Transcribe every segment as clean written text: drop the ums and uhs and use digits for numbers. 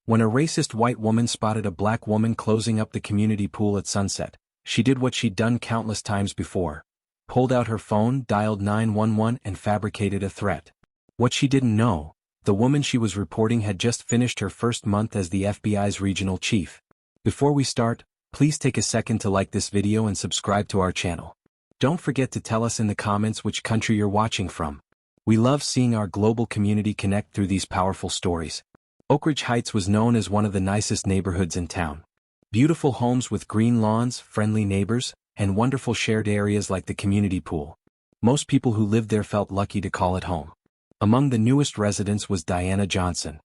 When a racist white woman spotted a black woman closing up the community pool at sunset, she did what she'd done countless times before. Pulled out her phone, dialed 911 and fabricated a threat. What she didn't know, the woman she was reporting had just finished her first month as the FBI's regional chief. Before we start, please take a second to like this video and subscribe to our channel. Don't forget to tell us in the comments which country you're watching from. We love seeing our global community connect through these powerful stories. Oak Ridge Heights was known as one of the nicest neighborhoods in town. Beautiful homes with green lawns, friendly neighbors, and wonderful shared areas like the community pool. Most people who lived there felt lucky to call it home. Among the newest residents was Diana Johnson.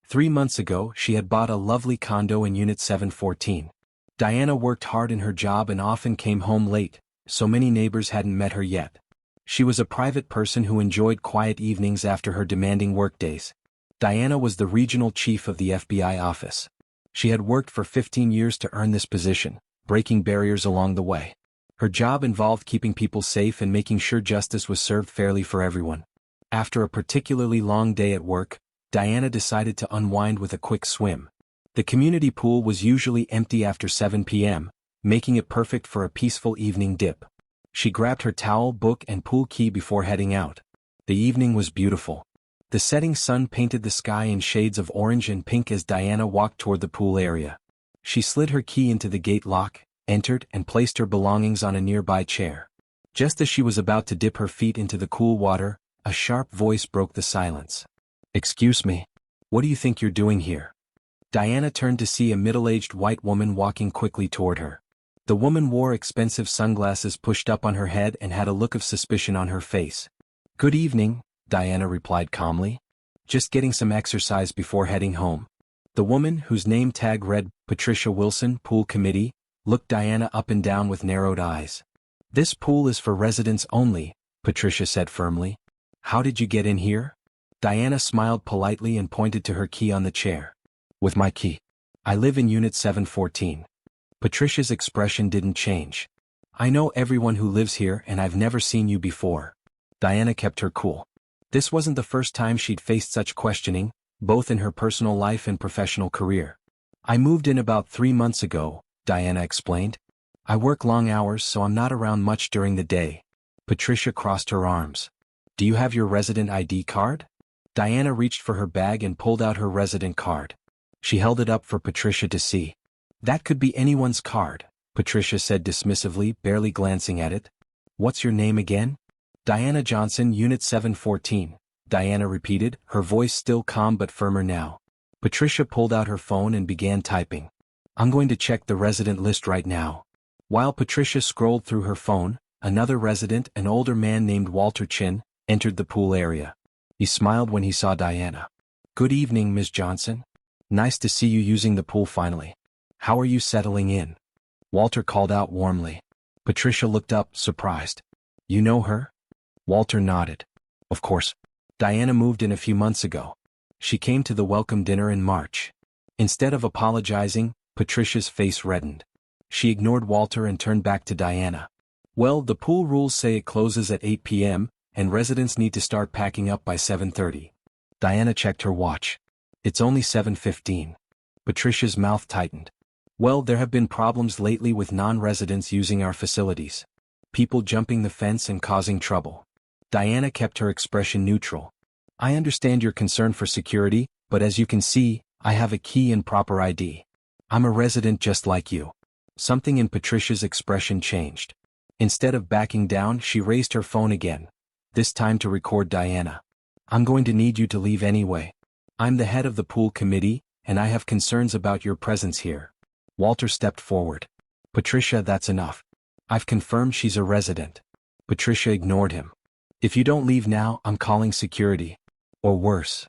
3 months ago, she had bought a lovely condo in Unit 714. Diana worked hard in her job and often came home late, so many neighbors hadn't met her yet. She was a private person who enjoyed quiet evenings after her demanding workdays. Diana was the regional chief of the FBI office. She had worked for 15 years to earn this position, breaking barriers along the way. Her job involved keeping people safe and making sure justice was served fairly for everyone. After a particularly long day at work, Diana decided to unwind with a quick swim. The community pool was usually empty after 7 p.m., making it perfect for a peaceful evening dip. She grabbed her towel, book, and pool key before heading out. The evening was beautiful. The setting sun painted the sky in shades of orange and pink as Diana walked toward the pool area. She slid her key into the gate lock, entered, and placed her belongings on a nearby chair. Just as she was about to dip her feet into the cool water, a sharp voice broke the silence. "Excuse me. What do you think you're doing here?" Diana turned to see a middle-aged white woman walking quickly toward her. The woman wore expensive sunglasses pushed up on her head and had a look of suspicion on her face. "Good evening," Diana replied calmly. "Just getting some exercise before heading home." The woman, whose name tag read Patricia Wilson, Pool Committee, looked Diana up and down with narrowed eyes. "This pool is for residents only," Patricia said firmly. "How did you get in here?" Diana smiled politely and pointed to her key on the chair. "With my key. I live in Unit 714. Patricia's expression didn't change. "I know everyone who lives here and I've never seen you before." Diana kept her cool. This wasn't the first time she'd faced such questioning, both in her personal life and professional career. "I moved in about 3 months ago," Diana explained. "I work long hours so I'm not around much during the day." Patricia crossed her arms. "Do you have your resident ID card?" Diana reached for her bag and pulled out her resident card. She held it up for Patricia to see. "That could be anyone's card," Patricia said dismissively, barely glancing at it. "What's your name again?" "Diana Johnson, Unit 714, Diana repeated, her voice still calm but firmer now. Patricia pulled out her phone and began typing. "I'm going to check the resident list right now." While Patricia scrolled through her phone, another resident, an older man named Walter Chin, entered the pool area. He smiled when he saw Diana. "Good evening, Ms. Johnson. Nice to see you using the pool finally. How are you settling in?" Walter called out warmly. Patricia looked up, surprised. "You know her?" Walter nodded. "Of course. Diana moved in a few months ago. She came to the welcome dinner in March." Instead of apologizing, Patricia's face reddened. She ignored Walter and turned back to Diana. "Well, the pool rules say it closes at 8 p.m., and residents need to start packing up by 7:30. Diana checked her watch. "It's only 7:15. Patricia's mouth tightened. "Well, there have been problems lately with non-residents using our facilities. People jumping the fence and causing trouble." Diana kept her expression neutral. "I understand your concern for security, but as you can see, I have a key and proper ID. I'm a resident just like you." Something in Patricia's expression changed. Instead of backing down, she raised her phone again, this time to record Diana. "I'm going to need you to leave anyway. I'm the head of the pool committee, and I have concerns about your presence here." Walter stepped forward. "Patricia, that's enough. I've confirmed she's a resident." Patricia ignored him. "If you don't leave now, I'm calling security. Or worse."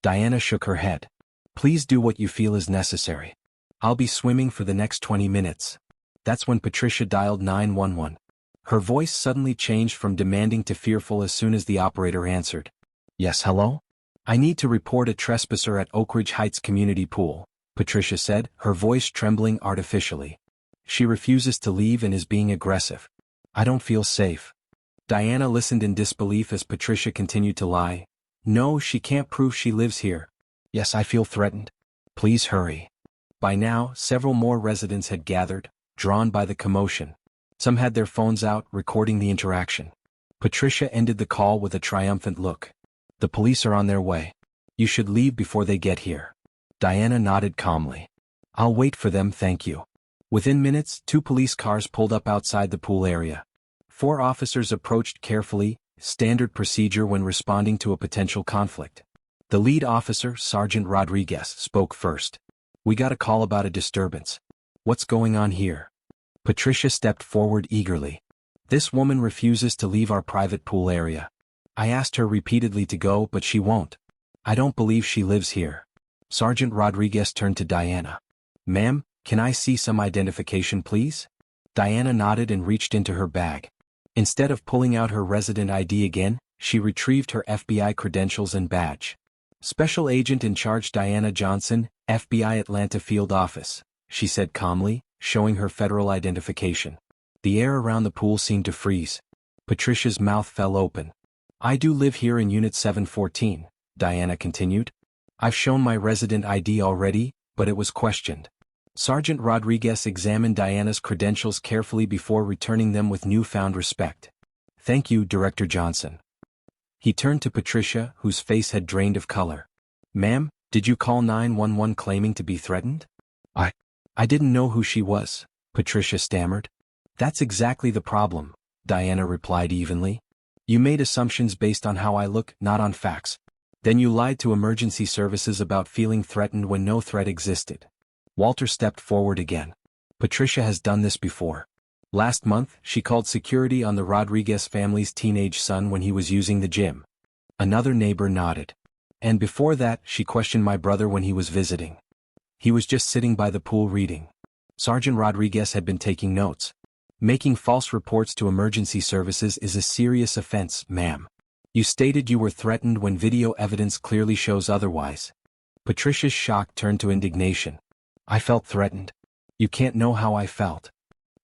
Diana shook her head. "Please do what you feel is necessary. I'll be swimming for the next 20 minutes. That's when Patricia dialed 911. Her voice suddenly changed from demanding to fearful as soon as the operator answered. "Yes, hello? I need to report a trespasser at Oak Ridge Heights Community Pool," Patricia said, her voice trembling artificially. "She refuses to leave and is being aggressive. I don't feel safe." Diana listened in disbelief as Patricia continued to lie. "No, she can't prove she lives here." "Yes, I feel threatened." Please hurry. By now, several more residents had gathered, drawn by the commotion. Some had their phones out, recording the interaction. Patricia ended the call with a triumphant look. The police are on their way. You should leave before they get here. Diana nodded calmly. I'll wait for them, thank you. Within minutes, 2 police cars pulled up outside the pool area. 4 officers approached carefully, standard procedure when responding to a potential conflict. The lead officer, Sergeant Rodriguez, spoke first. We got a call about a disturbance. What's going on here? Patricia stepped forward eagerly. This woman refuses to leave our private pool area. I asked her repeatedly to go, but she won't. I don't believe she lives here. Sergeant Rodriguez turned to Diana. Ma'am, can I see some identification please? Diana nodded and reached into her bag. Instead of pulling out her resident ID again, she retrieved her FBI credentials and badge. Special Agent in Charge Diana Johnson, FBI Atlanta Field Office, she said calmly, showing her federal identification. The air around the pool seemed to freeze. Patricia's mouth fell open. I do live here in Unit 714, Diana continued. I've shown my resident ID already, but it was questioned. Sergeant Rodriguez examined Diana's credentials carefully before returning them with newfound respect. Thank you, Director Johnson. He turned to Patricia, whose face had drained of color. Ma'am, did you call 911 claiming to be threatened? I didn't know who she was, Patricia stammered. That's exactly the problem, Diana replied evenly. You made assumptions based on how I look, not on facts. Then you lied to emergency services about feeling threatened when no threat existed. Walter stepped forward again. Patricia has done this before. Last month, she called security on the Rodriguez family's teenage son when he was using the gym. Another neighbor nodded. And before that, she questioned my brother when he was visiting. He was just sitting by the pool reading. Sergeant Rodriguez had been taking notes. Making false reports to emergency services is a serious offense, ma'am. You stated you were threatened when video evidence clearly shows otherwise. Patricia's shock turned to indignation. I felt threatened. You can't know how I felt.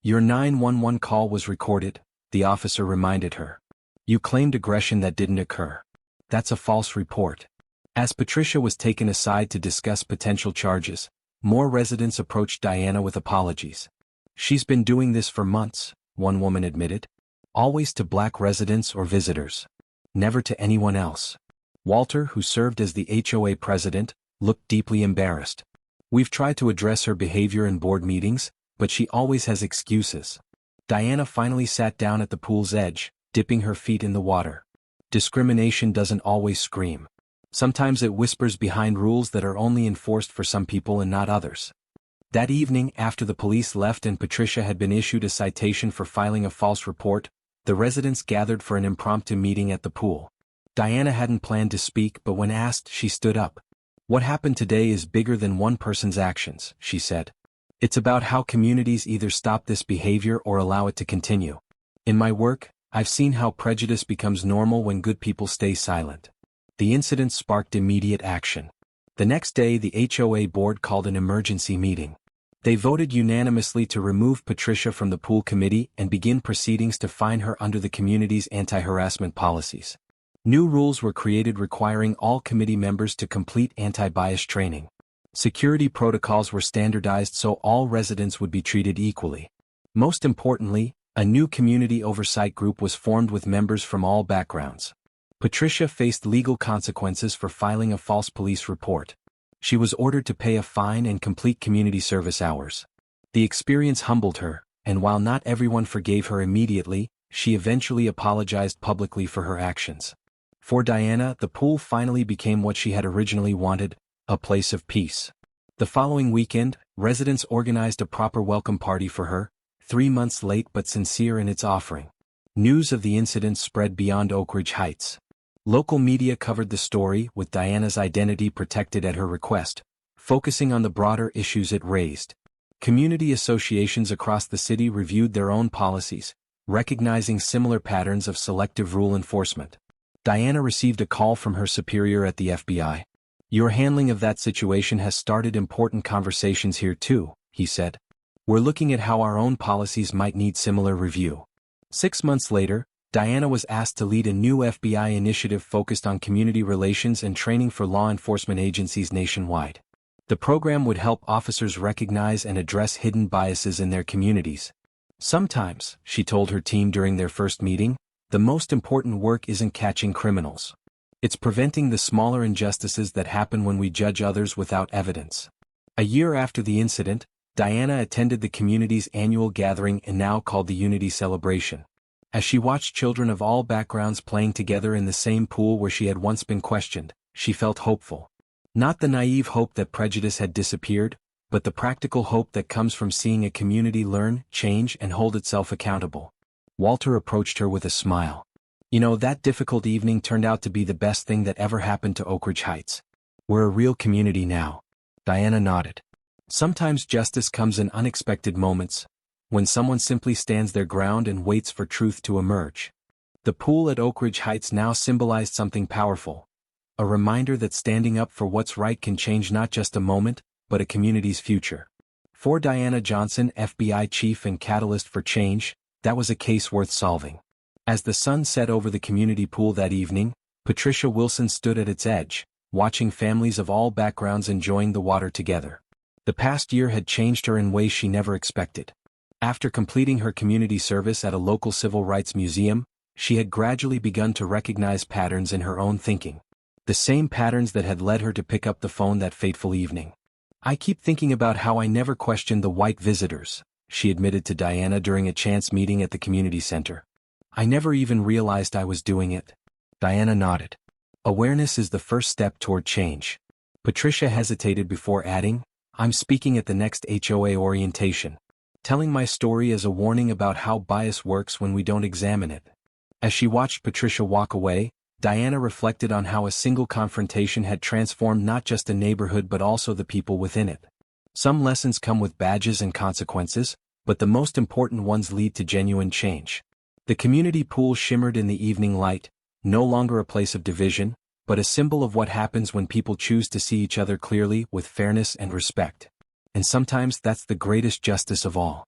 Your 911 call was recorded, the officer reminded her. You claimed aggression that didn't occur. That's a false report. As Patricia was taken aside to discuss potential charges, more residents approached Diana with apologies. She's been doing this for months, one woman admitted. Always to black residents or visitors. Never to anyone else. Walter, who served as the HOA president, looked deeply embarrassed. We've tried to address her behavior in board meetings, but she always has excuses. Diana finally sat down at the pool's edge, dipping her feet in the water. Discrimination doesn't always scream. Sometimes it whispers behind rules that are only enforced for some people and not others. That evening, after the police left and Patricia had been issued a citation for filing a false report, the residents gathered for an impromptu meeting at the pool. Diana hadn't planned to speak, but when asked, she stood up. What happened today is bigger than one person's actions, she said. It's about how communities either stop this behavior or allow it to continue. In my work, I've seen how prejudice becomes normal when good people stay silent. The incident sparked immediate action. The next day, the HOA board called an emergency meeting. They voted unanimously to remove Patricia from the pool committee and begin proceedings to fine her under the community's anti-harassment policies. New rules were created requiring all committee members to complete anti-bias training. Security protocols were standardized so all residents would be treated equally. Most importantly, a new community oversight group was formed with members from all backgrounds. Patricia faced legal consequences for filing a false police report. She was ordered to pay a fine and complete community service hours. The experience humbled her, and while not everyone forgave her immediately, she eventually apologized publicly for her actions. For Diana, the pool finally became what she had originally wanted, a place of peace. The following weekend, residents organized a proper welcome party for her, 3 months late but sincere in its offering. News of the incident spread beyond Oak Ridge Heights. Local media covered the story, with Diana's identity protected at her request, focusing on the broader issues it raised. Community associations across the city reviewed their own policies, recognizing similar patterns of selective rule enforcement. Diana received a call from her superior at the FBI. Your handling of that situation has started important conversations here too, he said. We're looking at how our own policies might need similar review. 6 months later, Diana was asked to lead a new FBI initiative focused on community relations and training for law enforcement agencies nationwide. The program would help officers recognize and address hidden biases in their communities. Sometimes, she told her team during their first meeting, the most important work isn't catching criminals. It's preventing the smaller injustices that happen when we judge others without evidence. A year after the incident, Diana attended the community's annual gathering and now called the Unity Celebration. As she watched children of all backgrounds playing together in the same pool where she had once been questioned, she felt hopeful. Not the naive hope that prejudice had disappeared, but the practical hope that comes from seeing a community learn, change, and hold itself accountable. Walter approached her with a smile. You know, that difficult evening turned out to be the best thing that ever happened to Oak Ridge Heights. We're a real community now. Diana nodded. Sometimes justice comes in unexpected moments, when someone simply stands their ground and waits for truth to emerge. The pool at Oak Ridge Heights now symbolized something powerful. A reminder that standing up for what's right can change not just a moment, but a community's future. For Diana Johnson, FBI chief and catalyst for change, that was a case worth solving. As the sun set over the community pool that evening, Patricia Wilson stood at its edge, watching families of all backgrounds enjoying the water together. The past year had changed her in ways she never expected. After completing her community service at a local civil rights museum, she had gradually begun to recognize patterns in her own thinking. The same patterns that had led her to pick up the phone that fateful evening. I keep thinking about how I never questioned the white visitors, she admitted to Diana during a chance meeting at the community center. I never even realized I was doing it. Diana nodded. Awareness is the first step toward change. Patricia hesitated before adding, I'm speaking at the next HOA orientation. Telling my story as a warning about how bias works when we don't examine it. As she watched Patricia walk away, Diana reflected on how a single confrontation had transformed not just a neighborhood but also the people within it. Some lessons come with badges and consequences, but the most important ones lead to genuine change. The community pool shimmered in the evening light, no longer a place of division, but a symbol of what happens when people choose to see each other clearly with fairness and respect. And sometimes that's the greatest justice of all.